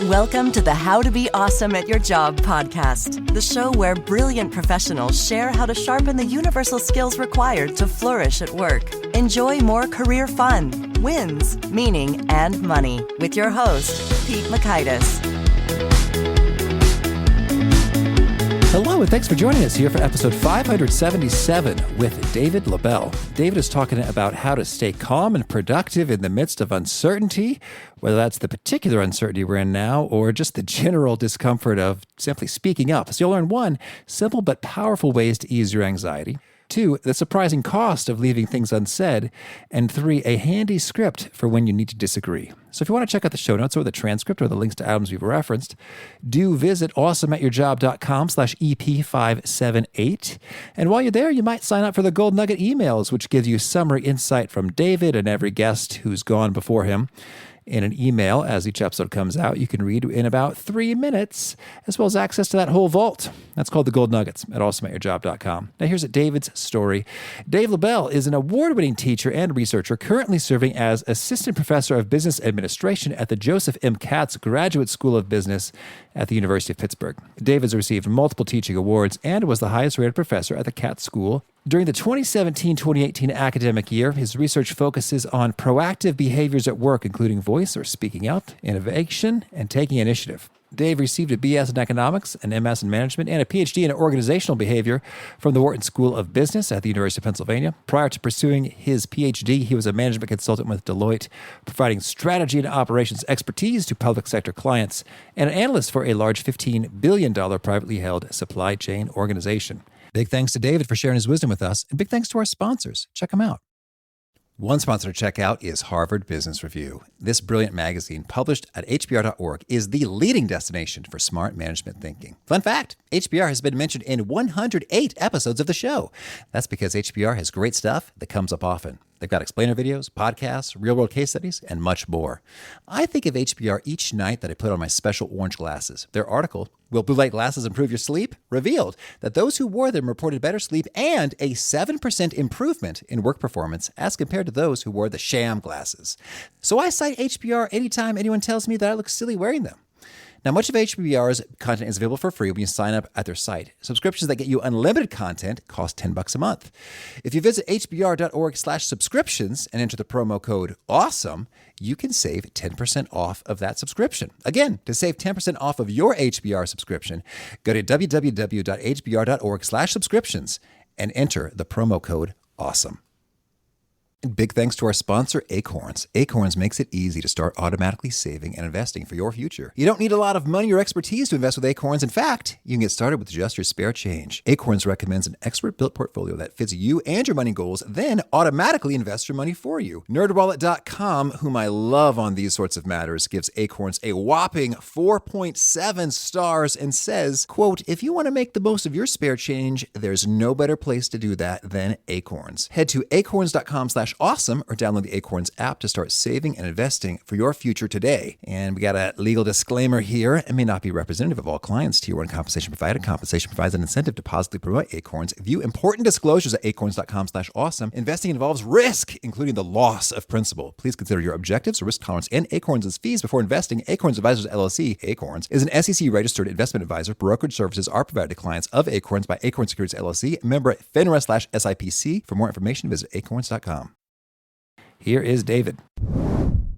Welcome to the How to Be Awesome at Your Job podcast, the show where brilliant professionals share how to sharpen the universal skills required to flourish at work. Enjoy more career fun, wins, meaning, and money with your host, Pete Mockaitis. Hello, and thanks for joining us here for episode 577 with David LaBelle. David is talking about how to stay calm and productive in the midst of uncertainty, whether that's the particular uncertainty we're in now or just the general discomfort of simply speaking up. So you'll learn 1, simple but powerful ways to ease your anxiety. 2, the surprising cost of leaving things unsaid. And 3, a handy script for when you need to disagree. So if you want to check out the show notes or the transcript or the links to items we've referenced, do visit awesomeatyourjob.com/EP578. And while you're there, you might sign up for the Gold Nugget emails, which gives you summary insight from David and every guest who's gone before him. In an email, as each episode comes out, you can read in about 3 minutes, as well as access to that whole vault. That's called the Gold Nuggets at awesomeatyourjob.com. Now here's David's story. Dave LaBelle is an award-winning teacher and researcher currently serving as Assistant Professor of Business Administration at the Joseph M. Katz Graduate School of Business at the University of Pittsburgh. Dave has received multiple teaching awards and was the highest-rated professor at the Katz School. During the 2017-2018 academic year, his research focuses on proactive behaviors at work, including voice or speaking up, innovation, and taking initiative. Dave received a BS in economics, an MS in management, and a PhD in organizational behavior from the Wharton School of Business at the University of Pennsylvania. Prior to pursuing his PhD, he was a management consultant with Deloitte, providing strategy and operations expertise to public sector clients, and an analyst for a large $15 billion privately held supply chain organization. Big thanks to David for sharing his wisdom with us, and big thanks to our sponsors. Check them out. One sponsor to check out is Harvard Business Review. This brilliant magazine, published at hbr.org, is the leading destination for smart management thinking. Fun fact, HBR has been mentioned in 108 episodes of the show. That's because HBR has great stuff that comes up often. They've got explainer videos, podcasts, real-world case studies, and much more. I think of HBR each night that I put on my special orange glasses. Their article, Will Blue Light Glasses Improve Your Sleep?, revealed that those who wore them reported better sleep and a 7% improvement in work performance as compared to those who wore the sham glasses. So I cite HBR anytime anyone tells me that I look silly wearing them. Now, much of HBR's content is available for free when you sign up at their site. Subscriptions that get you unlimited content cost $10 a month. If you visit hbr.org/subscriptions and enter the promo code AWESOME, you can save 10% off of that subscription. Again, to save 10% off of your HBR subscription, go to www.hbr.org/subscriptions and enter the promo code AWESOME. And big thanks to our sponsor, Acorns. Acorns makes it easy to start automatically saving and investing for your future. You don't need a lot of money or expertise to invest with Acorns. In fact, you can get started with just your spare change. Acorns recommends an expert-built portfolio that fits you and your money goals, then automatically invests your money for you. NerdWallet.com, whom I love on these sorts of matters, gives Acorns a whopping 4.7 stars and says, quote, if you want to make the most of your spare change, there's no better place to do that than Acorns. Head to acorns.com/awesome or download the Acorns app to start saving and investing for your future today. And we got a legal disclaimer here. It may not be representative of all clients. Tier 1 compensation provided. Compensation provides an incentive to positively promote Acorns. View important disclosures at acorns.com/awesome. Investing involves risk, including the loss of principal. Please consider your objectives, risk tolerance, and Acorns' fees before investing. Acorns Advisors LLC, Acorns, is an SEC-registered investment advisor. Brokerage services are provided to clients of Acorns by Acorns Securities LLC, member FINRA/SIPC. For more information, visit acorns.com. Here is David.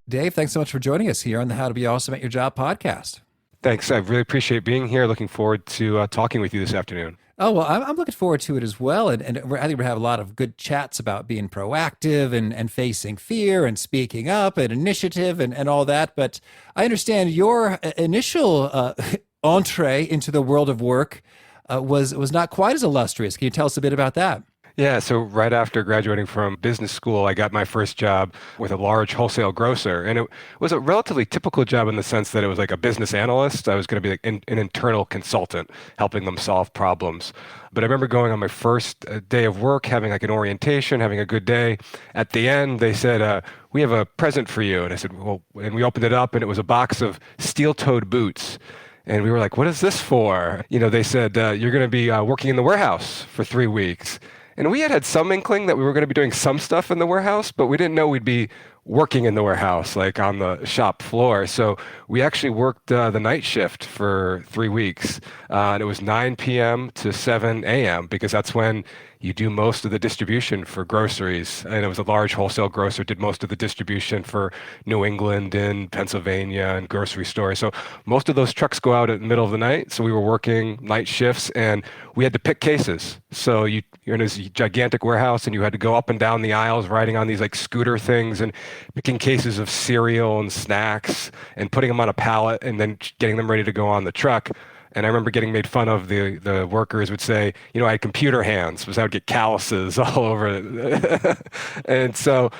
Dave, thanks so much for joining us here on the How to Be Awesome at Your Job podcast. Thanks. I really appreciate being here. Looking forward to talking with you this afternoon. Oh, well, I'm looking forward to it as well. And I think we'll have a lot of good chats about being proactive and facing fear and speaking up and initiative and all that. But I understand your initial entree into the world of work was not quite as illustrious. Can you tell us a bit about that? Yeah, so right after graduating from business school, I got my first job with a large wholesale grocer. And it was a relatively typical job in the sense that it was like a business analyst. I was going to be like an internal consultant, helping them solve problems. But I remember going on my first day of work, having like an orientation, having a good day. At the end, they said, we have a present for you. And I said, well, and we opened it up and it was a box of steel-toed boots. And we were like, what is this for? You know, they said, you're going to be working in the warehouse for 3 weeks. And we had some inkling that we were going to be doing some stuff in the warehouse, but we didn't know we'd be working in the warehouse, like on the shop floor. So we actually worked the night shift for 3 weeks. And it was 9 p.m. to 7 a.m. because that's when you do most of the distribution for groceries. And it was a large wholesale grocer, did most of the distribution for New England and Pennsylvania and grocery stores. So most of those trucks go out at the middle of the night. So we were working night shifts and we had to pick cases. So you're in this gigantic warehouse and you had to go up and down the aisles riding on these like scooter things and picking cases of cereal and snacks and putting them on a pallet and then getting them ready to go on the truck. And I remember getting made fun of. The workers would say, I had computer hands, because I would get calluses all over it. And so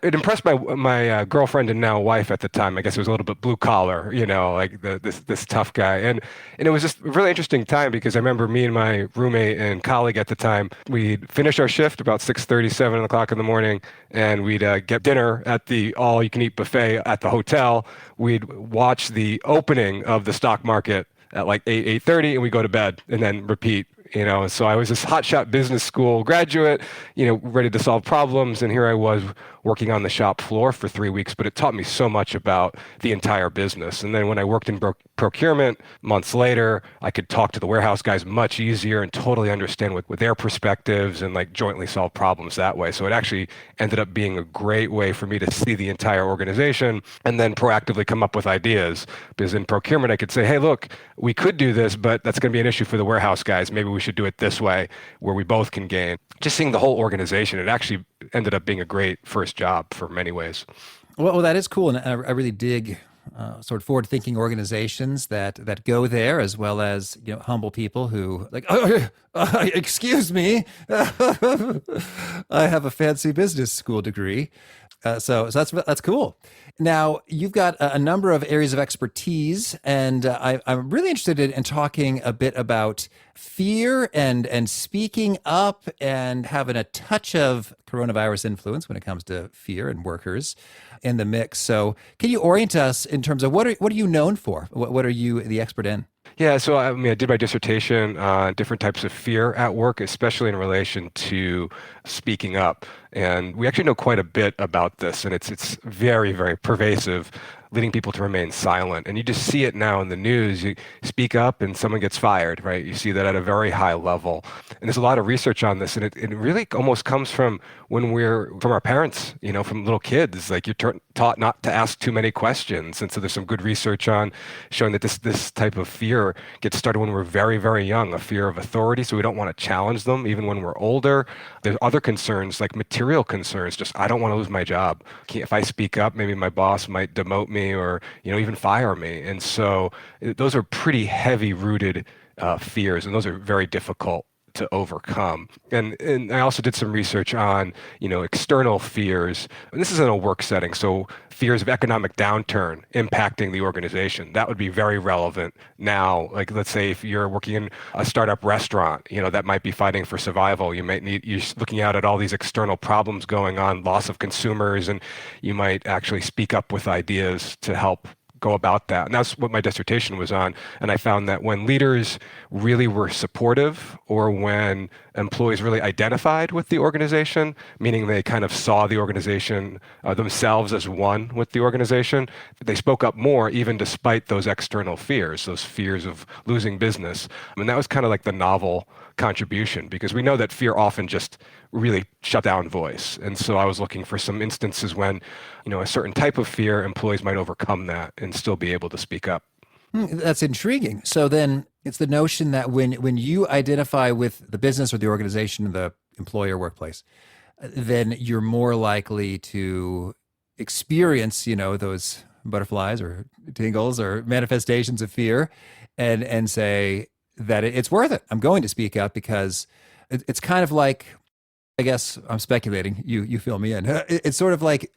it impressed my girlfriend and now wife at the time. I guess it was a little bit blue collar, like this tough guy. And it was just a really interesting time because I remember me and my roommate and colleague at the time, we'd finish our shift about 6:30, 7 o'clock in the morning, and we'd get dinner at the all-you-can-eat buffet at the hotel. We'd watch the opening of the stock market at like 8:30, and we go to bed and then repeat. So I was this hotshot business school graduate, ready to solve problems. And here I was working on the shop floor for 3 weeks, but it taught me so much about the entire business. And then when I worked in procurement months later, I could talk to the warehouse guys much easier and totally understand with their perspectives and like jointly solve problems that way. So it actually ended up being a great way for me to see the entire organization and then proactively come up with ideas. Because in procurement, I could say, hey, look, we could do this, but that's going to be an issue for the warehouse guys. Maybe we should do it this way where we both can gain. Just seeing the whole organization, it actually ended up being a great first job for many ways. Well, that is cool. And I really dig sort of forward-thinking organizations that go there, as well as humble people who like, excuse me, I have a fancy business school degree. So that's cool. Now, you've got a number of areas of expertise, and I'm really interested in talking a bit about fear and speaking up and having a touch of coronavirus influence when it comes to fear and workers in the mix. So can you orient us in terms of what are you known for? What are you the expert in? Yeah, so I did my dissertation on different types of fear at work, especially in relation to speaking up. And we actually know quite a bit about this, and it's very, very pervasive, leading people to remain silent. And you just see it now in the news. You speak up and someone gets fired, right? You see that at a very high level. And there's a lot of research on this, and it really almost comes from from our parents, from little kids. Like you're taught not to ask too many questions. And so there's some good research on showing that this type of fear gets started when we're very, very young, a fear of authority. So we don't want to challenge them even when we're older. There's other concerns like material concerns. Just, I don't want to lose my job. If I speak up, maybe my boss might demote me or, even fire me. And so those are pretty heavy rooted fears, and those are very difficult to overcome. And I also did some research on, external fears. And this is in a work setting. So fears of economic downturn impacting the organization. That would be very relevant now. Like, let's say if you're working in a startup restaurant, that might be fighting for survival. You're looking out at all these external problems going on, loss of consumers, and you might actually speak up with ideas to help go about that. And that's what my dissertation was on. And I found that when leaders really were supportive, or when employees really identified with the organization, meaning they kind of saw the organization themselves as one with the organization, they spoke up more, even despite those external fears, those fears of losing business. And that was kind of like the novel contribution, because we know that fear often just really shut down voice. And so I was looking for some instances when, a certain type of fear, employees might overcome that and still be able to speak up. That's intriguing. So then it's the notion that when you identify with the business or the organization, the employer workplace, then you're more likely to experience, those butterflies or tingles or manifestations of fear and say that it's worth it. I'm going to speak up because it's kind of like, I guess I'm speculating, you fill me in. It's sort of like,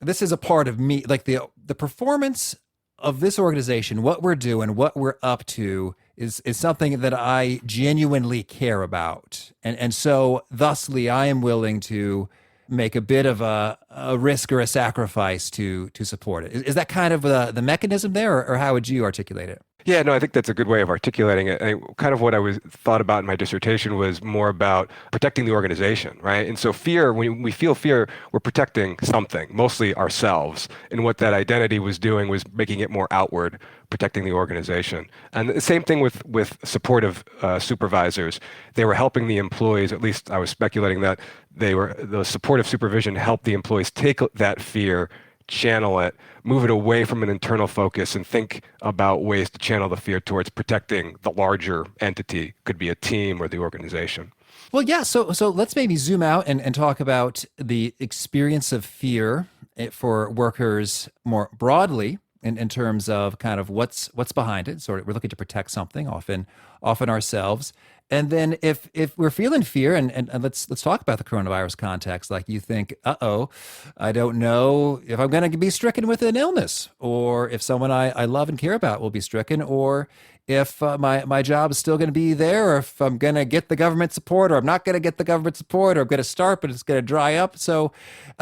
this is a part of me, like the performance of this organization, what we're doing, what we're up to is something that I genuinely care about. And so thusly, I am willing to make a bit of a risk or a sacrifice to support it. Is that kind of the mechanism there, or how would you articulate it? Yeah, no, I think that's a good way of articulating it. Kind of what I was thought about in my dissertation was more about protecting the organization, right? And so fear, when we feel fear, we're protecting something, mostly ourselves. And what that identity was doing was making it more outward, protecting the organization. And the same thing with supportive supervisors. They were helping the employees, at least I was speculating that the supportive supervision helped the employees take that fear, channel it, move it away from an internal focus, and think about ways to channel the fear towards protecting the larger entity, could be a team or the organization. Well, yeah. So let's maybe zoom out and talk about the experience of fear for workers more broadly in terms of kind of what's behind it. So we're looking to protect something, often ourselves. And then if we're feeling fear, and let's talk about the coronavirus context, like you think, I don't know if I'm going to be stricken with an illness, or if someone I love and care about will be stricken, or if my job is still going to be there, or if I'm going to get the government support, or I'm not going to get the government support, or I'm going to start, but it's going to dry up. So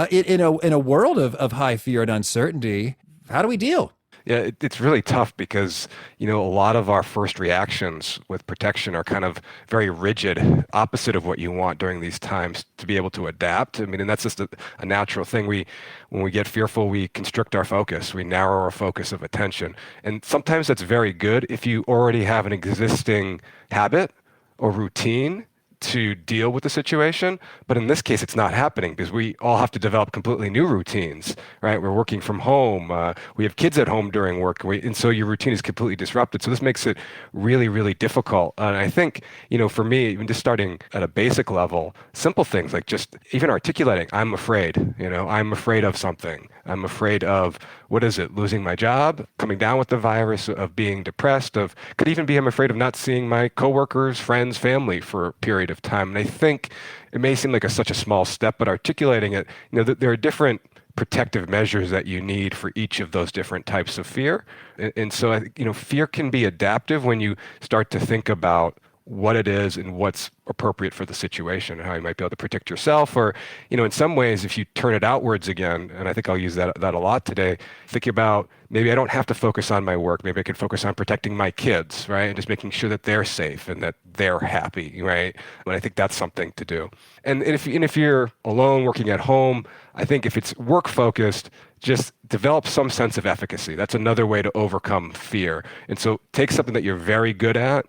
in a world of high fear and uncertainty, how do we deal? Yeah, it's really tough because, a lot of our first reactions with protection are kind of very rigid, opposite of what you want during these times, to be able to adapt. I mean, and that's just a natural thing. When we get fearful, we constrict our focus. We narrow our focus of attention. And sometimes that's very good if you already have an existing habit or routine to deal with the situation. But in this case, it's not happening because we all have to develop completely new routines, right? We're working from home. We have kids at home during work. And so your routine is completely disrupted. So this makes it really, really difficult. And I think, for me, even just starting at a basic level, simple things like just even articulating, I'm afraid, I'm afraid of something. I'm afraid of, what is it, losing my job, coming down with the virus, of being depressed, could even be I'm afraid of not seeing my coworkers, friends, family for a period of time. And I think it may seem like such a small step, but articulating it, there are different protective measures that you need for each of those different types of fear. And so, fear can be adaptive when you start to think about what it is and what's appropriate for the situation, and how you might be able to protect yourself. Or, in some ways, if you turn it outwards again, and I think I'll use that a lot today, thinking about maybe I don't have to focus on my work. Maybe I can focus on protecting my kids, right? And just making sure that they're safe and that they're happy, right? And I think that's something to do. And if you're alone working at home, I think if it's work focused, just develop some sense of efficacy. That's another way to overcome fear. And so take something that you're very good at,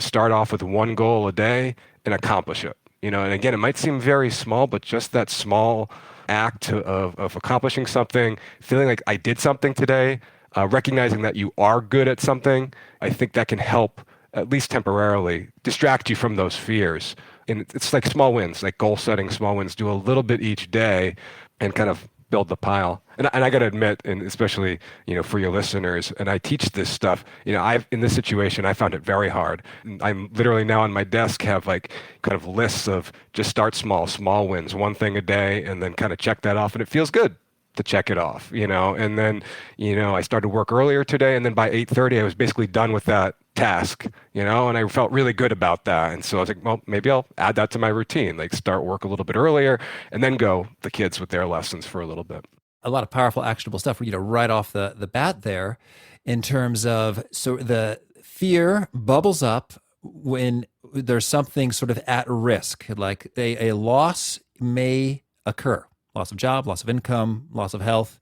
start off with one goal a day and accomplish it. And again, it might seem very small, but just that small act of accomplishing something, feeling like I did something today, recognizing that you are good at something, I think that can help, at least temporarily, distract you from those fears. And it's like small wins, like goal setting, small wins. Do a little bit each day and kind of build the pile. And I got to admit, and especially, for your listeners, and I teach this stuff, in this situation, I found it very hard. I'm literally now on my desk have like kind of lists of just start small wins, one thing a day, and then kind of check that off. And it feels good to check it off, and then, I started work earlier today, and then by 8:30, I was basically done with that task, and I felt really good about that. And so I was like, well, maybe I'll add that to my routine, like start work a little bit earlier and then go the kids with their lessons for a little bit. A lot of powerful, actionable stuff, right off the bat there, in terms of, so the fear bubbles up when there's something sort of at risk, like a loss may occur. Loss of job, loss of income, loss of health,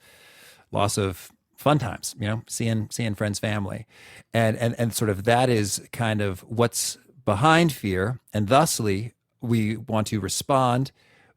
loss of fun times, seeing friends, family. And sort of that is kind of what's behind fear. And thusly, we want to respond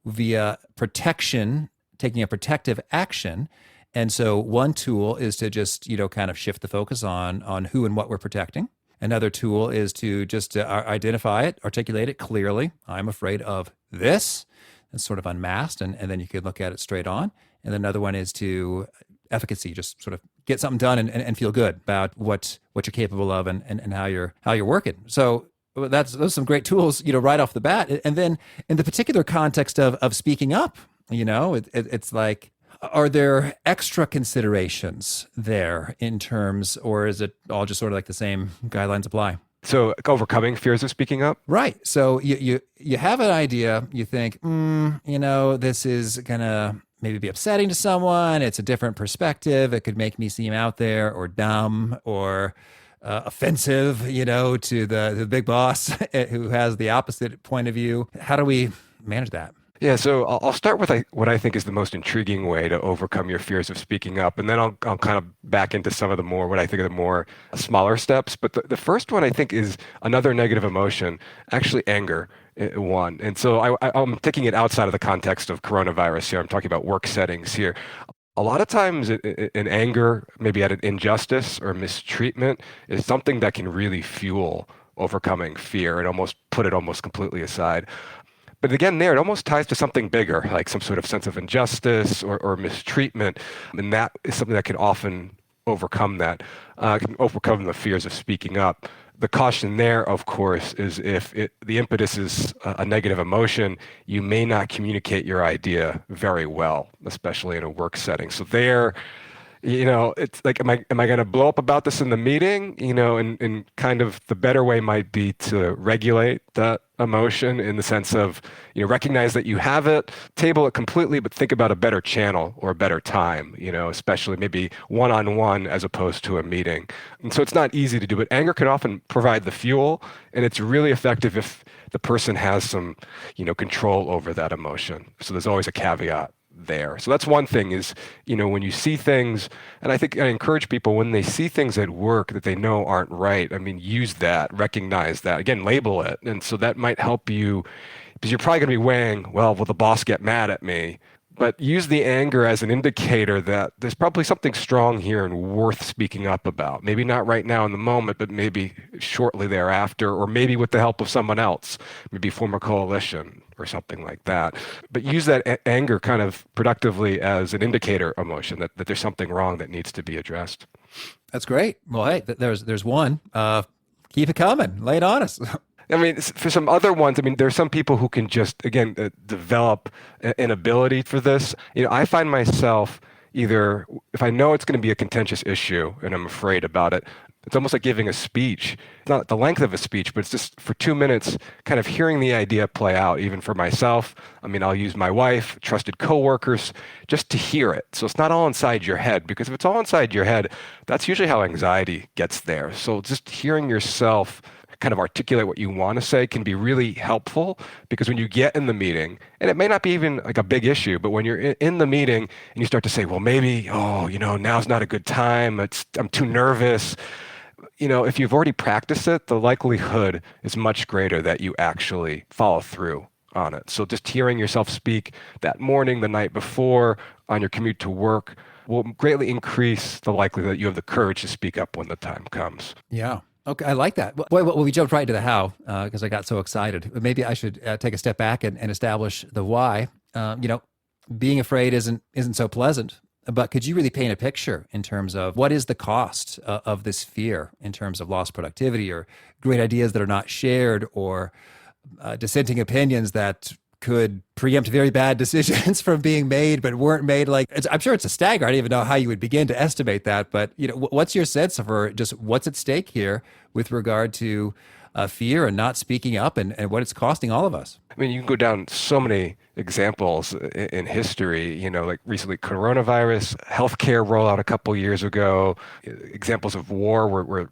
via protection, taking a protective action. And so one tool is to just, kind of shift the focus on who and what we're protecting. Another tool is to just identify it, articulate it clearly. I'm afraid of this. It's sort of unmasked, and then you could look at it straight on. And then another one is to efficacy, just sort of get something done and feel good about what you're capable of and how you're working. So those are some great tools, right off the bat. And then in the particular context of speaking up, it's like, are there extra considerations there in terms, or is it all just sort of like the same guidelines apply? So overcoming fears of speaking up? Right. So you have an idea, you think, this is going to maybe be upsetting to someone. It's a different perspective. It could make me seem out there or dumb or offensive, to the big boss who has the opposite point of view. How do we manage that? Yeah, so I'll start with what I think is the most intriguing way to overcome your fears of speaking up, and then I'll kind of back into some of the more, what I think are the more smaller steps. But the first one I think is another negative emotion, actually anger, one. And so I'm taking it outside of the context of coronavirus here. I'm talking about work settings here. A lot of times in anger, maybe at an injustice or mistreatment, is something that can really fuel overcoming fear and almost put it almost completely aside. But again, it almost ties to something bigger, like some sort of sense of injustice or mistreatment. And that is something that can often overcome that, can overcome the fears of speaking up. The caution there, of course, is if the impetus is a negative emotion, you may not communicate your idea very well, especially in a work setting. So it's like, am I going to blow up about this in the meeting? And kind of the better way might be to regulate that emotion in the sense of, recognize that you have it, table it completely, but think about a better channel or a better time, especially maybe one-on-one as opposed to a meeting. And so it's not easy to do, but anger can often provide the fuel, and it's really effective if the person has some, control over that emotion. So there's always a caveat there. So that's one thing is, when you see things, and I think I encourage people when they see things at work that they know aren't right, use that, recognize that, again, label it. And so that might help you, because you're probably going to be weighing, well, will the boss get mad at me? But use the anger as an indicator that there's probably something strong here and worth speaking up about. Maybe not right now in the moment, but maybe shortly thereafter, or maybe with the help of someone else, maybe form a coalition or something like that. But use that anger kind of productively as an indicator emotion that there's something wrong that needs to be addressed. That's great. Well, hey, there's one. Keep it coming. Lay it on us. For some other ones, there's some people who can just, again, develop an ability for this. I find myself either, if I know it's going to be a contentious issue and I'm afraid about it, it's almost like giving a speech. It's not the length of a speech, but it's just for 2 minutes, kind of hearing the idea play out, even for myself. I'll use my wife, trusted coworkers, just to hear it. So it's not all inside your head, because if it's all inside your head, that's usually how anxiety gets there. So just hearing yourself kind of articulate what you want to say can be really helpful, because when you get in the meeting, and it may not be even like a big issue, but when you're in the meeting and you start to say, well, maybe, now's not a good time, I'm too nervous. If you've already practiced it, the likelihood is much greater that you actually follow through on it. So just hearing yourself speak that morning, the night before, on your commute to work will greatly increase the likelihood that you have the courage to speak up when the time comes. Yeah. Okay, I like that. Well, we jumped right into the how because I got so excited. Maybe I should take a step back and establish the why. Being afraid isn't so pleasant, but could you really paint a picture in terms of what is the cost of this fear in terms of lost productivity or great ideas that are not shared or dissenting opinions that could preempt very bad decisions from being made but weren't made? I'm sure it's a stagger. I don't even know how you would begin to estimate that, but what's your sense for just what's at stake here with regard to fear and not speaking up and what it's costing all of us? You can go down so many examples in history, like recently coronavirus, healthcare rollout a couple years ago, examples of war where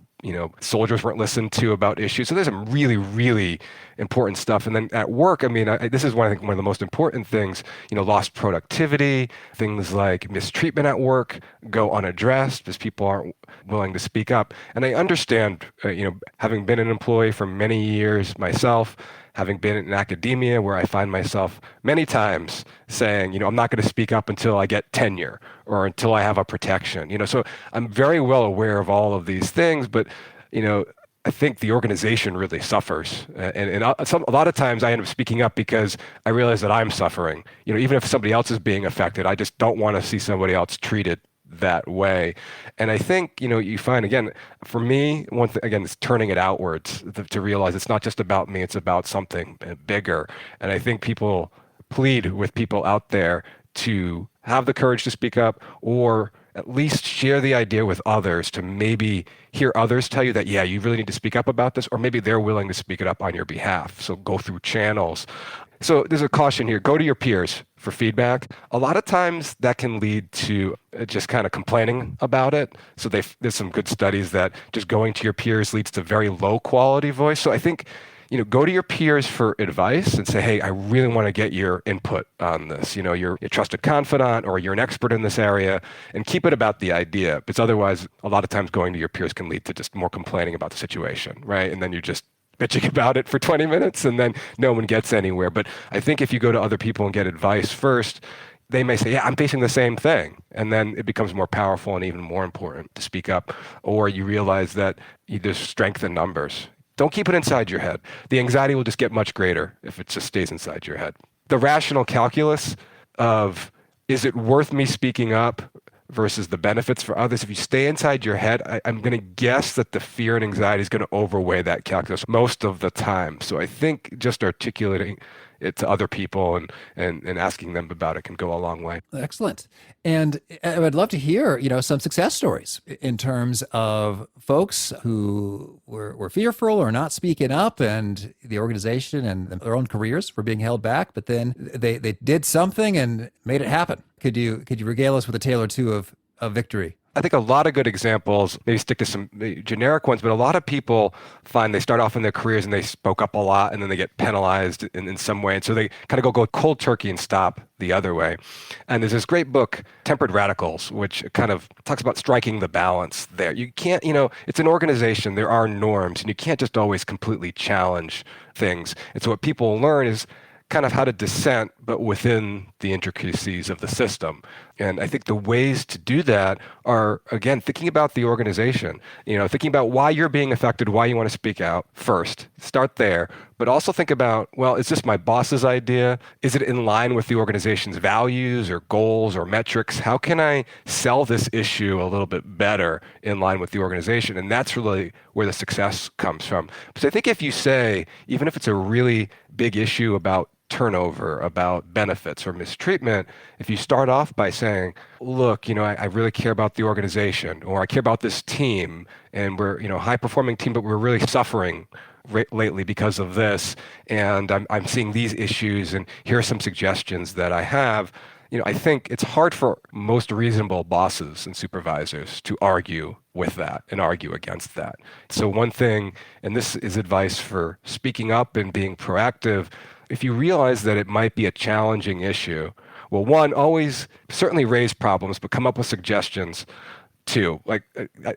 soldiers weren't listened to about issues. So there's some really, really important stuff. And then at work, this is one of the most important things, lost productivity, things like mistreatment at work go unaddressed because people aren't willing to speak up. And I understand, having been an employee for many years myself, having been in academia where I find myself many times saying, I'm not going to speak up until I get tenure or until I have a protection. So I'm very well aware of all of these things, but, I think the organization really suffers. And a lot of times I end up speaking up because I realize that I'm suffering. Even if somebody else is being affected, I just don't want to see somebody else treated that way. And I think, you find, again, for me, one thing, again, it's turning it outwards to realize it's not just about me, it's about something bigger. And I think people plead with people out there to have the courage to speak up, or at least share the idea with others, to maybe hear others tell you that, yeah, you really need to speak up about this, or maybe they're willing to speak it up on your behalf. So go through channels. So there's a caution here. Go to your peers for feedback. A lot of times that can lead to just kind of complaining about it. So there's some good studies that just going to your peers leads to very low quality voice. So I think, go to your peers for advice and say, hey, I really want to get your input on this. You're a trusted confidant or you're an expert in this area, and keep it about the idea. Because otherwise, a lot of times going to your peers can lead to just more complaining about the situation, right? And then you're just bitching about it for 20 minutes and then no one gets anywhere. But I think if you go to other people and get advice first, they may say, yeah, I'm facing the same thing. And then it becomes more powerful and even more important to speak up. Or you realize that there's strength in numbers. Don't keep it inside your head. The anxiety will just get much greater if it just stays inside your head. The rational calculus of, is it worth me speaking up versus the benefits for others? If you stay inside your head, I'm going to guess that the fear and anxiety is going to overweigh that calculus most of the time. So I think just articulating it to other people and asking them about it can go a long way. Excellent. And I would love to hear, some success stories in terms of folks who were fearful or not speaking up, and the organization and their own careers were being held back, but then they did something and made it happen. Could you regale us with a tale or two of victory? I think a lot of good examples, maybe stick to some generic ones, but a lot of people find they start off in their careers and they spoke up a lot and then they get penalized in some way. And so they kind of go cold turkey and stop the other way. And there's this great book, Tempered Radicals, which kind of talks about striking the balance there. You can't, it's an organization, there are norms, and you can't just always completely challenge things. And so what people learn is kind of how to dissent, but within the intricacies of the system. And I think the ways to do that are, again, thinking about the organization, thinking about why you're being affected, why you want to speak out first. Start there, but also think about, well, is this my boss's idea? Is it in line with the organization's values or goals or metrics? How can I sell this issue a little bit better in line with the organization? And that's really where the success comes from. Because I think if you say, even if it's a really big issue about turnover, about benefits or mistreatment, if you start off by saying, look, I really care about the organization, or I care about this team, and we're, a high-performing team, but we're really suffering lately because of this, and I'm seeing these issues, and here are some suggestions that I have. I think it's hard for most reasonable bosses and supervisors to argue with that and argue against that. So one thing, and this is advice for speaking up and being proactive, if you realize that it might be a challenging issue, well, one, always certainly raise problems, but come up with suggestions. Two,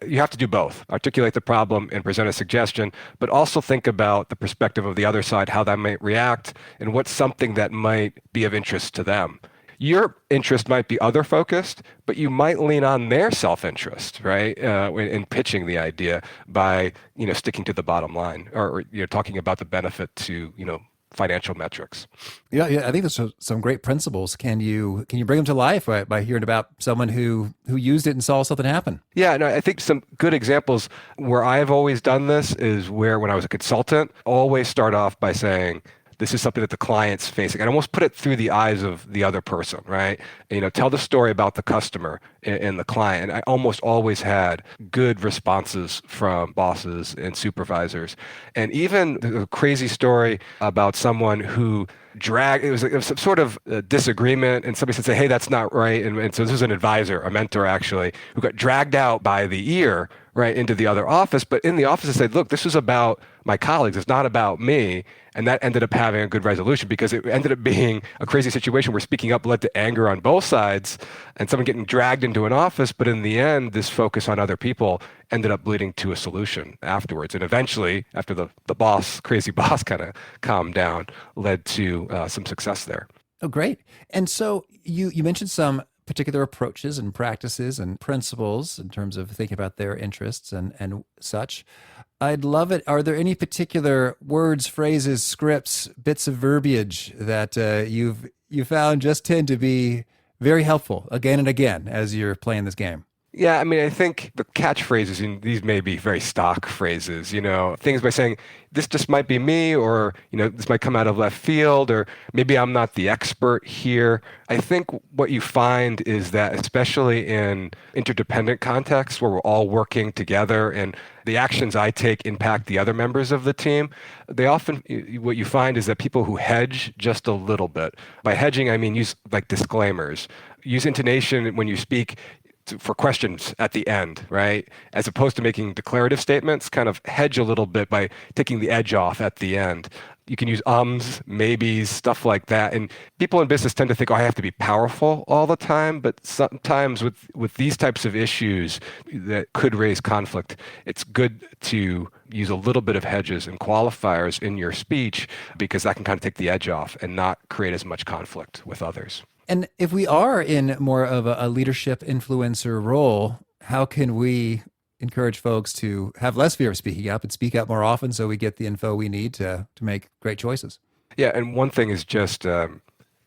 you have to do both. Articulate the problem and present a suggestion, but also think about the perspective of the other side, how that might react, and what's something that might be of interest to them. Your interest might be other focused, but you might lean on their self-interest, right? In pitching the idea by, sticking to the bottom line or talking about the benefit to, financial metrics. Yeah, I think there's some great principles. Can you bring them to life by hearing about someone who used it and saw something happen? Yeah, no, I think some good examples where I've always done this is where when I was a consultant, always start off by saying, this is something that the client's facing. And almost put it through the eyes of the other person, right? Tell the story about the customer and the client. And I almost always had good responses from bosses and supervisors. And even a crazy story about someone who it was some sort of disagreement, and somebody said, hey, that's not right. And so this was an advisor, a mentor actually, who got dragged out by the ear right into the other office. But in the office, they said, look, this is about my colleagues. It's not about me. And that ended up having a good resolution because it ended up being a crazy situation where speaking up led to anger on both sides and someone getting dragged into an office. But in the end, this focus on other people ended up leading to a solution afterwards. And eventually, after the crazy boss kind of calmed down, led to some success there. Oh, great. And so you mentioned some particular approaches and practices and principles in terms of thinking about their interests and such. I'd love it. Are there any particular words, phrases, scripts, bits of verbiage that you found just tend to be very helpful again and again as you're playing this game? Yeah, I mean, I think the catchphrases, and these may be very stock phrases, things by saying, this just might be me, or, this might come out of left field, or maybe I'm not the expert here. I think what you find is that, especially in interdependent contexts where we're all working together and the actions I take impact the other members of the team, what you find is that people who hedge just a little bit. By hedging, I mean use like disclaimers, use intonation when you speak for questions at the end, right? As opposed to making declarative statements, kind of hedge a little bit by taking the edge off at the end. You can use ums, maybes, stuff like that. And people in business tend to think, oh, I have to be powerful all the time. But sometimes with these types of issues that could raise conflict, it's good to use a little bit of hedges and qualifiers in your speech, because that can kind of take the edge off and not create as much conflict with others. And if we are in more of a leadership influencer role, how can we encourage folks to have less fear of speaking up and speak up more often so we get the info we need to make great choices? Yeah, and one thing is just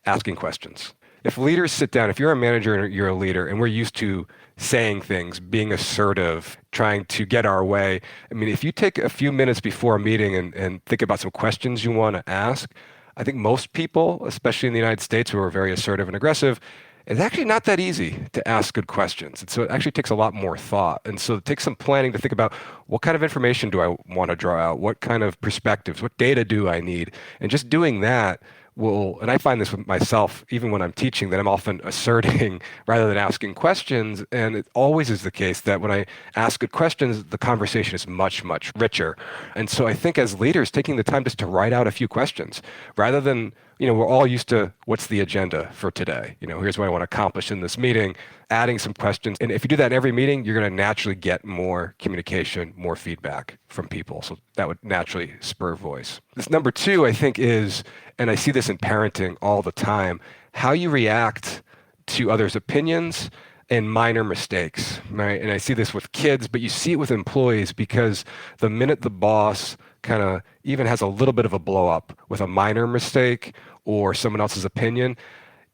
asking questions. If leaders sit down, if you're a manager and you're a leader, and we're used to saying things, being assertive, trying to get our way, I mean, if you take a few minutes before a meeting and think about some questions you want to ask, I think most people, especially in the United States, who are very assertive and aggressive, it's actually not that easy to ask good questions. And so it actually takes a lot more thought. And so it takes some planning to think about, what kind of information do I want to draw out? What kind of perspectives? What data do I need? And just doing that and I find this with myself, even when I'm teaching, that I'm often asserting rather than asking questions. And it always is the case that when I ask good questions, the conversation is much, much richer. And so I think as leaders, taking the time just to write out a few questions, rather than, we're all used to, what's the agenda for today? Here's what I want to accomplish in this meeting, adding some questions. And if you do that in every meeting, you're going to naturally get more communication, more feedback from people. So that would naturally spur voice. This number two, I think, is, and I see this in parenting all the time, how you react to others' opinions and minor mistakes, right? And I see this with kids, but you see it with employees, because the minute the boss kind of even has a little bit of a blow up with a minor mistake or someone else's opinion,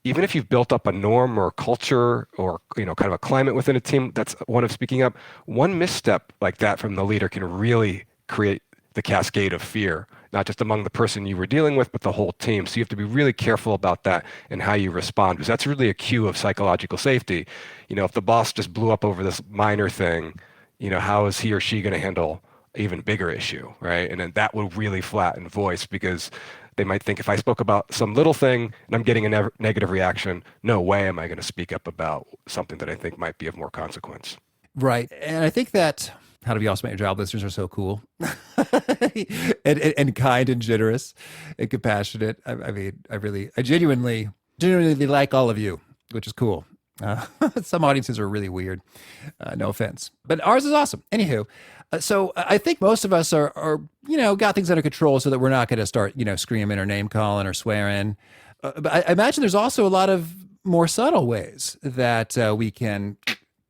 even if you've built up a norm or a culture or kind of a climate within a team that's one of speaking up, one misstep like that from the leader can really create the cascade of fear, not just among the person you were dealing with, but the whole team. So you have to be really careful about that and how you respond, because that's really a cue of psychological safety. If the boss just blew up over this minor thing, how is he or she going to handle an even bigger issue, right? And then that will really flatten voice, because they might think, if I spoke about some little thing and I'm getting a negative reaction, no way am I going to speak up about something that I think might be of more consequence. Right. And I think that How to Be Awesome at Your Job listeners are so cool and kind and generous and compassionate. I genuinely like all of you, which is cool. Some audiences are really weird. No offense, but ours is awesome. Anywho, so I think most of us are got things under control so that we're not going to start, screaming or name calling or swearing. But I imagine there's also a lot of more subtle ways that we can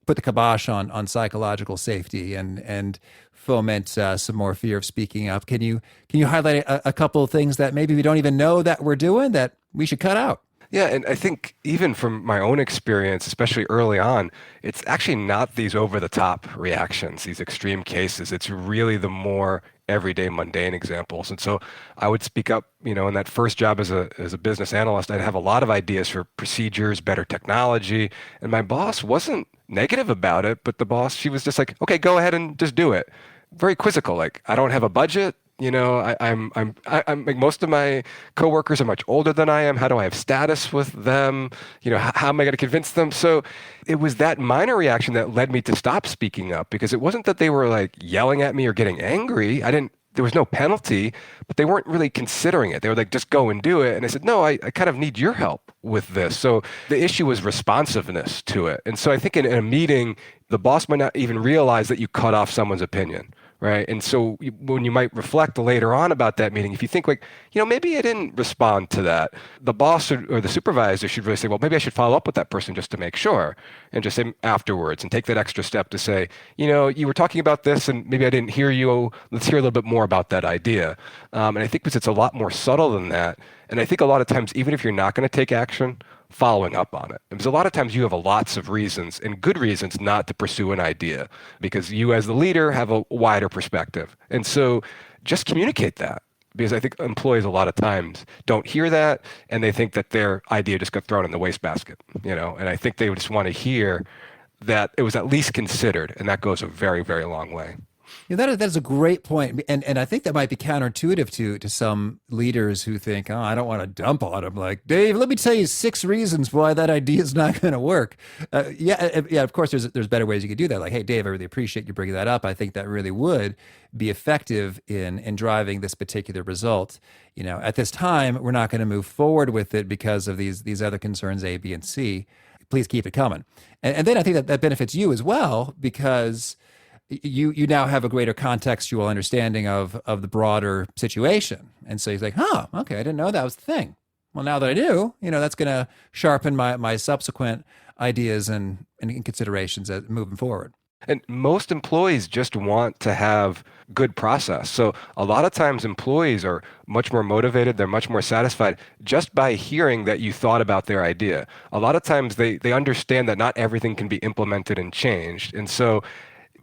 put the kibosh on psychological safety and foment some more fear of speaking up. Can you highlight a couple of things that maybe we don't even know that we're doing that we should cut out? Yeah, and I think even from my own experience, especially early on, it's actually not these over-the-top reactions, these extreme cases. It's really the more everyday mundane examples. And so I would speak up, in that first job as a business analyst, I'd have a lot of ideas for procedures, better technology, and my boss wasn't negative about it, but the boss, she was just like, okay, go ahead and just do it. Very quizzical, like, I don't have a budget. I'm like, most of my coworkers are much older than I am. How do I have status with them? How am I going to convince them? So it was that minor reaction that led me to stop speaking up, because it wasn't that they were like yelling at me or getting angry. There was no penalty, but they weren't really considering it. They were like, just go and do it. And I said, no, I kind of need your help with this. So the issue was responsiveness to it. And so I think in a meeting, the boss might not even realize that you cut off someone's opinion. Right. And so when you might reflect later on about that meeting, if you think like, maybe I didn't respond to that, the boss or the supervisor should really say, well, maybe I should follow up with that person just to make sure, and just say afterwards and take that extra step to say, you were talking about this and maybe I didn't hear you. Let's hear a little bit more about that idea. And I think because it's a lot more subtle than that. And I think a lot of times, even if you're not going to take action, following up on it. Because a lot of times you have lots of reasons and good reasons not to pursue an idea because you as the leader have a wider perspective. And so just communicate that. Because I think employees a lot of times don't hear that and they think that their idea just got thrown in the wastebasket, and I think they just want to hear that it was at least considered, and that goes a very, very long way. That is a great point. And I think that might be counterintuitive to some leaders who think, oh, I don't want to dump on them. Like, Dave, let me tell you 6 reasons why that idea is not going to work. Yeah, of course, there's better ways you could do that. Like, hey, Dave, I really appreciate you bringing that up. I think that really would be effective in driving this particular result. At this time, we're not going to move forward with it because of these other concerns, A, B, and C. Please keep it coming. And then I think that benefits you as well because you now have a greater contextual understanding of the broader situation. And so he's like, okay, I didn't know that was the thing. Well, now that I do, that's going to sharpen my subsequent ideas and considerations as moving forward. And most employees just want to have good process. So a lot of times employees are much more motivated. They're much more satisfied just by hearing that you thought about their idea. A lot of times they understand that not everything can be implemented and changed. And so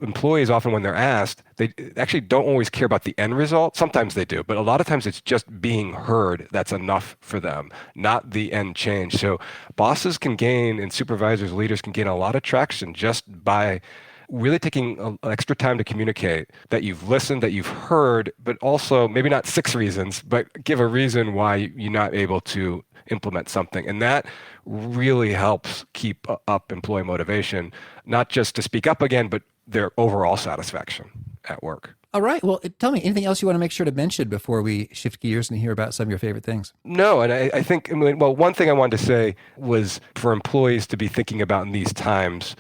employees often, when they're asked, they actually don't always care about the end result. Sometimes they do, but a lot of times it's just being heard that's enough for them, not the end change. So bosses can gain, and supervisors, leaders can gain a lot of traction just by really taking extra time to communicate that you've listened, that you've heard, but also maybe not 6 reasons, but give a reason why you're not able to implement something. And that really helps keep up employee motivation, not just to speak up again, but their overall satisfaction at work. All right. Well, tell me, anything else you want to make sure to mention before we shift gears and hear about some of your favorite things? No, and I think, one thing I wanted to say was for employees to be thinking about in these times,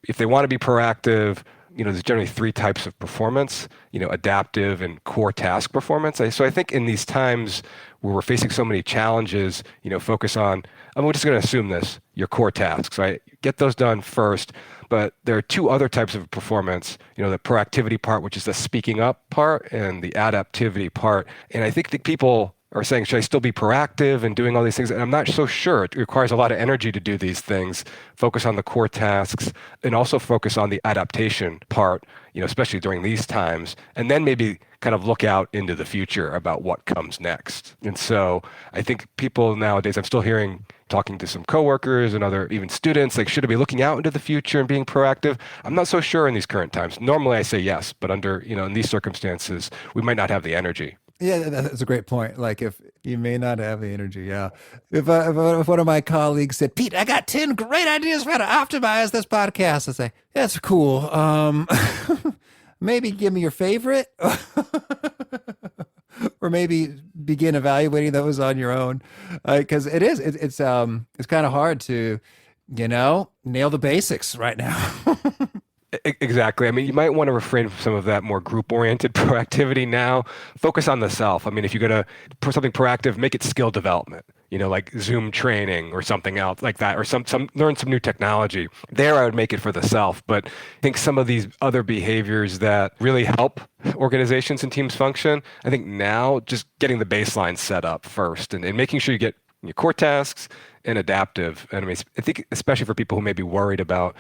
if they want to be proactive, there's generally 3 types of performance, adaptive and core task performance. So I think in these times where we're facing so many challenges, focus on, we're just going to assume this, your core tasks, right? Get those done first. But there are 2 other types of performance, the proactivity part, which is the speaking up part, and the adaptivity part. And I think that people are saying, should I still be proactive and doing all these things? And I'm not so sure. It requires a lot of energy to do these things, focus on the core tasks, and also focus on the adaptation part, especially during these times, and then maybe kind of look out into the future about what comes next. And so I think people nowadays, I'm still talking to some coworkers and other even students, like, should I be looking out into the future and being proactive? I'm not so sure in these current times. Normally I say yes, but under, in these circumstances, we might not have the energy. Yeah, that's a great point. Like, if you may not have the energy, yeah. If one of my colleagues said, Pete, I got 10 great ideas for how to optimize this podcast, I say, that's cool. Maybe give me your favorite, or maybe begin evaluating those on your own, because it's kind of hard to, nail the basics right now. Exactly. You might want to refrain from some of that more group-oriented proactivity now. Focus on the self. If you're going to put something proactive, make it skill development, like Zoom training or something else like that, or learn some new technology. There, I would make it for the self. But I think some of these other behaviors that really help organizations and teams function, I think now just getting the baseline set up first and making sure you get your core tasks and adaptive. And I think especially for people who may be worried about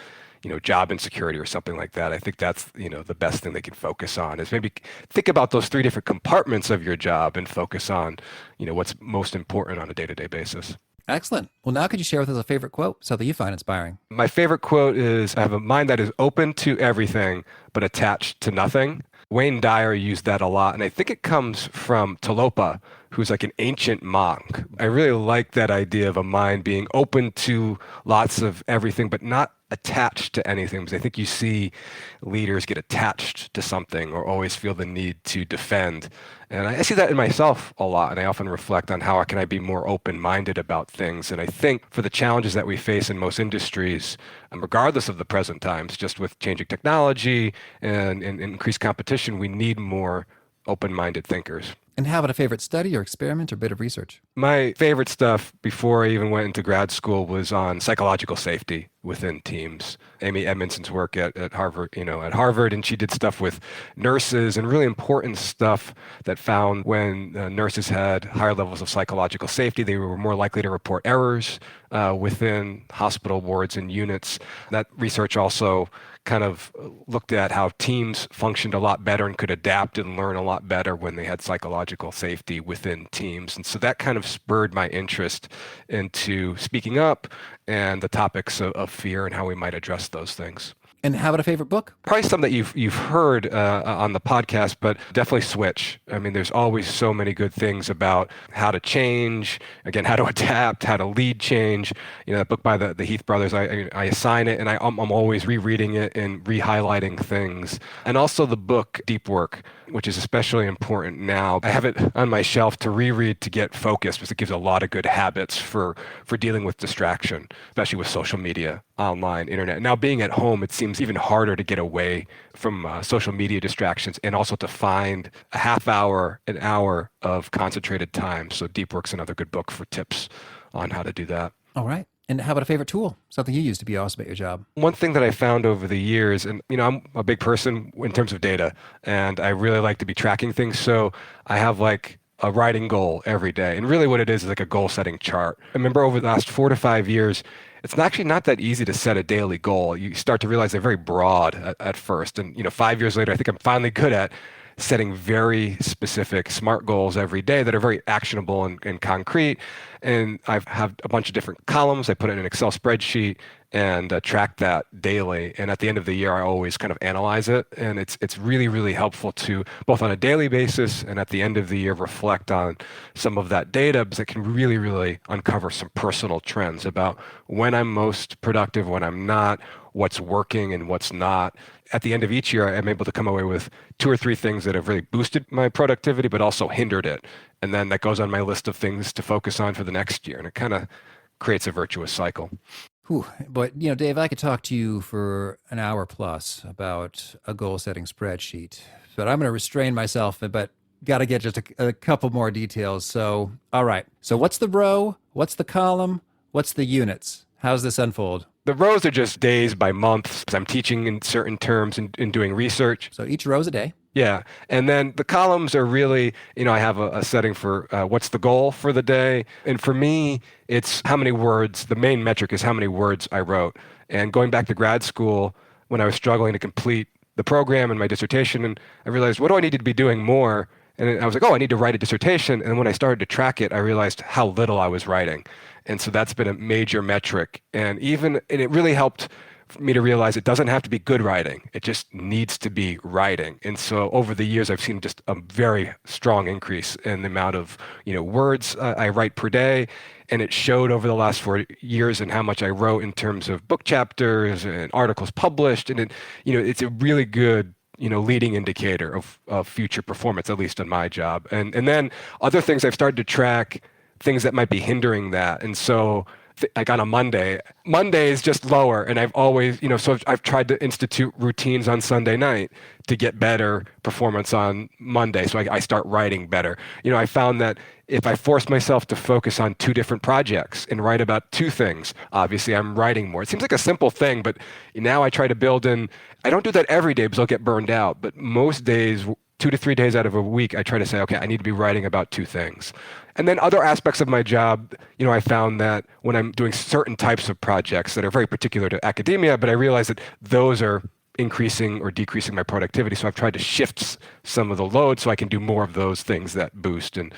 job insecurity or something like that, I think that's, the best thing they can focus on is maybe think about those 3 different compartments of your job and focus on, what's most important on a day-to-day basis. Excellent. Well, now could you share with us a favorite quote, something you find inspiring? My favorite quote is, I have a mind that is open to everything, but attached to nothing. Wayne Dyer used that a lot, and I think it comes from Talopa, who's like an ancient monk. I really like that idea of a mind being open to lots of everything, but not attached to anything, because I think you see leaders get attached to something or always feel the need to defend. And I see that in myself a lot, and I often reflect on how can I be more open-minded about things. And I think for the challenges that we face in most industries, regardless of the present times, just with changing technology and increased competition, we need more open-minded thinkers. And how about a favorite study or experiment or bit of research? My favorite stuff before I even went into grad school was on psychological safety within teams. Amy Edmondson's work at Harvard, at Harvard, and she did stuff with nurses and really important stuff that found when nurses had higher levels of psychological safety, they were more likely to report errors within hospital wards and units. That research also kind of looked at how teams functioned a lot better and could adapt and learn a lot better when they had psychological safety within teams. And so that kind of spurred my interest into speaking up and the topics of fear and how we might address those things. And how about a favorite book? Probably some that you've heard on the podcast, but definitely Switch. I mean, there's always so many good things about how to change, again, how to adapt, how to lead change. That book by the Heath brothers, I assign it, and I'm always rereading it and re-highlighting things. And also the book Deep Work, which is especially important now. I have it on my shelf to reread to get focused because it gives a lot of good habits for dealing with distraction, especially with social media, online, internet. Now being at home, it seems even harder to get away from social media distractions and also to find a half hour, an hour of concentrated time. So Deep Work's another good book for tips on how to do that. All right. And how about a favorite tool? Something you use to be awesome at your job? One thing that I found over the years, and I'm a big person in terms of data, and I really like to be tracking things. So I have like a writing goal every day. And really what it is like a goal setting chart. I remember over the last 4 to 5 years, it's actually not that easy to set a daily goal. You start to realize they're very broad at first. And 5 years later, I think I'm finally good at setting very specific SMART goals every day that are very actionable and concrete. And I have a bunch of different columns. I put it in an Excel spreadsheet and track that daily. And at the end of the year, I always kind of analyze it. And it's really, really helpful to both on a daily basis and at the end of the year reflect on some of that data because it can really, really uncover some personal trends about when I'm most productive, when I'm not, what's working and what's not. At the end of each year, I'm able to come away with 2 or 3 things that have really boosted my productivity, but also hindered it. And then that goes on my list of things to focus on for the next year. And it kind of creates a virtuous cycle. Whew. But, Dave, I could talk to you for an hour plus about a goal-setting spreadsheet, but I'm going to restrain myself, but got to get just a couple more details. So, all right. So what's the row? What's the column? What's the units? How's this unfold? The rows are just days by months because I'm teaching in certain terms and doing research. So each row is a day. Yeah. And then the columns are really, I have a setting for what's the goal for the day. And for me, it's how many words, the main metric is how many words I wrote. And going back to grad school, when I was struggling to complete the program and my dissertation, and I realized, what do I need to be doing more? And I was like, I need to write a dissertation. And when I started to track it, I realized how little I was writing. And so that's been a major metric. And it really helped me to realize it doesn't have to be good writing. It just needs to be writing. And so over the years, I've seen just a very strong increase in the amount of, words I write per day. And it showed over the last 4 years in how much I wrote in terms of book chapters and articles published. And it's a really good leading indicator of future performance, at least in my job. And then other things I've started to track, things that might be hindering that. And so like on a Monday is just lower. And I've always, so I've tried to institute routines on Sunday night to get better performance on Monday. So I start writing better. I found that if I force myself to focus on 2 different projects and write about 2 things, obviously I'm writing more. It seems like a simple thing, but now I try to build in, I don't do that every day because I'll get burned out, but most days, 2 to 3 days out of a week, I try to say, okay, I need to be writing about 2 things. And then other aspects of my job, I found that when I'm doing certain types of projects that are very particular to academia, but I realize that those are increasing or decreasing my productivity. So I've tried to shift some of the load so I can do more of those things that boost and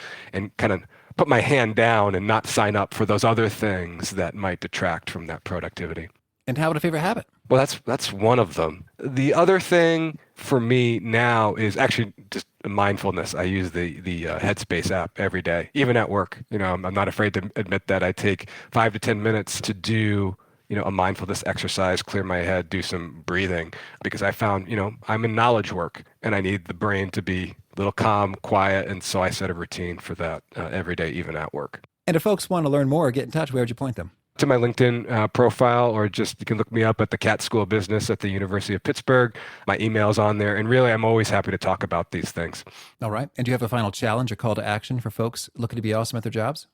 kind of put my hand down and not sign up for those other things that might detract from that productivity. And how about a favorite habit? Well, that's one of them. The other thing for me now is actually just mindfulness. I use the Headspace app every day, even at work. I'm not afraid to admit that I take 5 to 10 minutes to do a mindfulness exercise, clear my head, do some breathing, because I found, I'm in knowledge work and I need the brain to be a little calm, quiet. And so I set a routine for that every day, even at work. And if folks want to learn more, get in touch, where would you point them? to my LinkedIn profile, or just you can look me up at the Katz School of Business at the University of Pittsburgh. My email's on there. And really, I'm always happy to talk about these things. All right. And do you have a final challenge, a call to action for folks looking to be awesome at their jobs?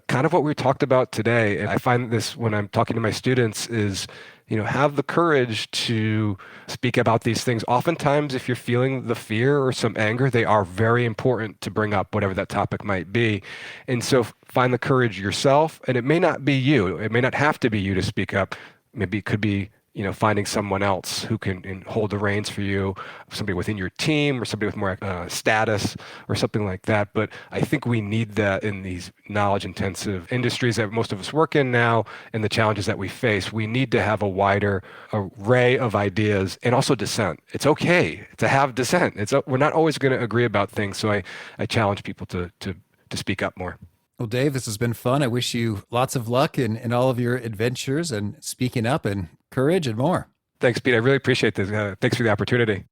Kind of what we talked about today. And I find this when I'm talking to my students is, have the courage to speak about these things. Oftentimes, if you're feeling the fear or some anger, they are very important to bring up, whatever that topic might be. And so find the courage yourself. And it may not be you. It may not have to be you to speak up. Maybe it could be finding someone else who can hold the reins for you, somebody within your team or somebody with more status or something like that. But I think we need that in these knowledge-intensive industries that most of us work in now and the challenges that we face. We need to have a wider array of ideas and also dissent. It's okay to have dissent. We're not always going to agree about things. So I challenge people to speak up more. Well, Dave, this has been fun. I wish you lots of luck in all of your adventures and speaking up and courage and more. Thanks, Pete. I really appreciate this. Thanks for the opportunity.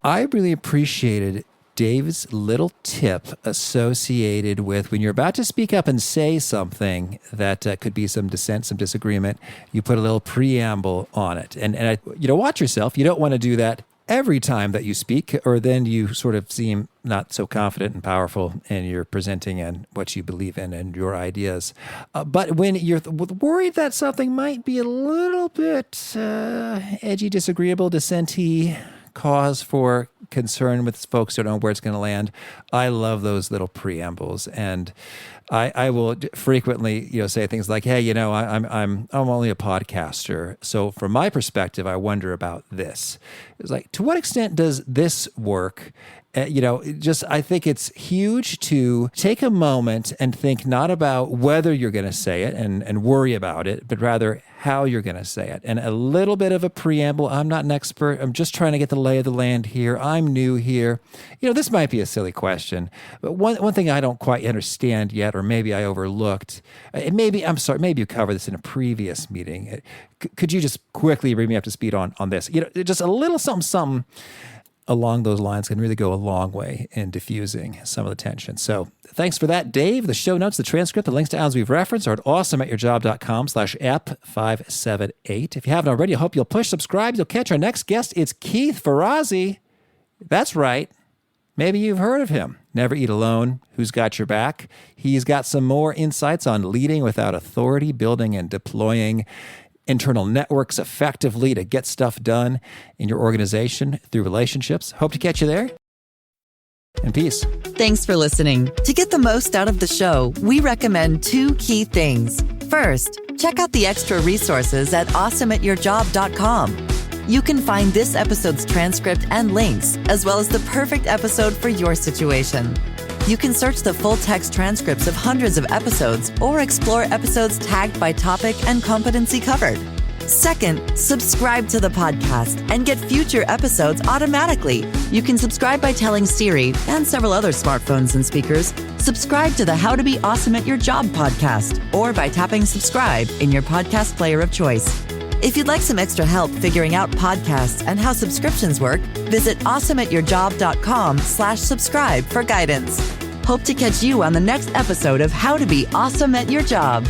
I really appreciated Dave's little tip associated with when you're about to speak up and say something that could be some dissent, some disagreement, you put a little preamble on it. And watch yourself. You don't want to do that every time that you speak, or then you sort of seem not so confident and powerful in your presenting and what you believe in and your ideas. But when you're worried that something might be a little bit edgy, disagreeable, dissentee, cause for concern with folks who don't know where it's going to land, I love those little preambles. And I will frequently, say things like, "Hey, I'm only a podcaster, so from my perspective, I wonder about this." It's like, to what extent does this work? I think it's huge to take a moment and think not about whether you're going to say it and worry about it, but rather how you're going to say it. And a little bit of a preamble. I'm not an expert. I'm just trying to get the lay of the land here. I'm new here. This might be a silly question, but one thing I don't quite understand yet, or maybe I overlooked, maybe you covered this in a previous meeting. Could you just quickly bring me up to speed on this? Just a little something along those lines can really go a long way in diffusing some of the tension. So thanks for that, Dave. The show notes, the transcript, the links to items we've referenced are at awesomeatyourjob.com/ep578. If you haven't already, I hope you'll push subscribe. You'll catch our next guest. It's Keith Ferrazzi. That's right. Maybe you've heard of him. Never Eat Alone, Who's Got Your Back. He's got some more insights on leading without authority, building and deploying internal networks effectively to get stuff done in your organization through relationships. Hope to catch you there. And peace. Thanks for listening. To get the most out of the show, we recommend 2 key things. First, check out the extra resources at awesomeatyourjob.com. You can find this episode's transcript and links, as well as the perfect episode for your situation. You can search the full text transcripts of hundreds of episodes or explore episodes tagged by topic and competency covered. Second, subscribe to the podcast and get future episodes automatically. You can subscribe by telling Siri and several other smartphones and speakers, subscribe to the How to Be Awesome at Your Job podcast, or by tapping subscribe in your podcast player of choice. If you'd like some extra help figuring out podcasts and how subscriptions work, visit awesomeatyourjob.com/subscribe for guidance. Hope to catch you on the next episode of How to Be Awesome at Your Job.